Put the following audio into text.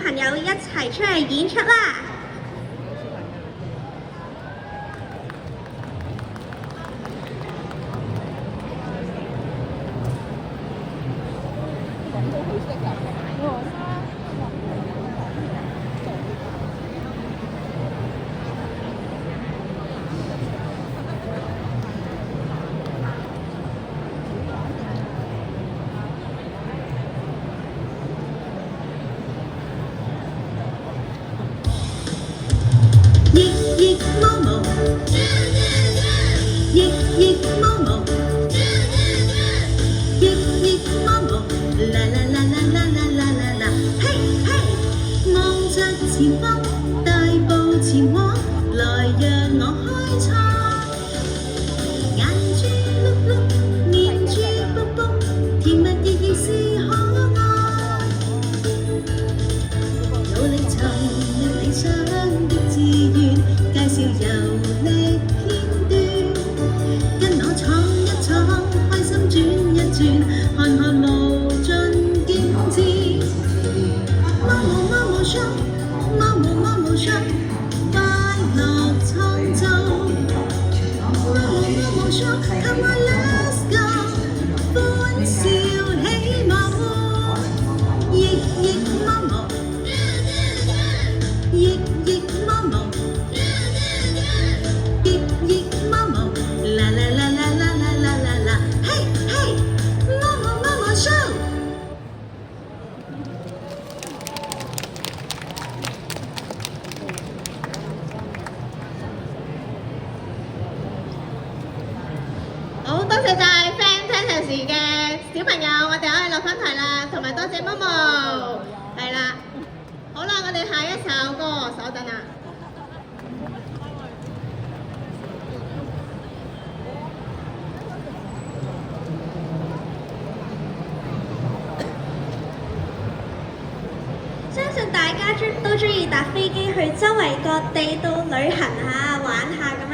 朋友一齊出嚟演出啦！前方，大步前往，來讓我開創。眼珠碌碌，面珠卜卜，甜蜜熱熱是可愛。努力尋覓理想的志願，介紹遊歷片段，跟我闖一闖，開心轉一轉，看看無盡景緻。Momo Show，快樂創造。Momo Show，Come on let's go， 歡笑起舞。奕奕Momo，奕奕Momo，奕奕Momo，啦啦啦啦啦啦啦啦啦，嘿嘿，Momo Show。好多謝晒 Fantasy 嘅小朋友，我哋可以落翻台啦，同埋多謝 Momo， 係啦，好啦，我哋下一首歌，稍等啊。相信大家都中意搭飛機去周圍各地度旅行下、玩下咁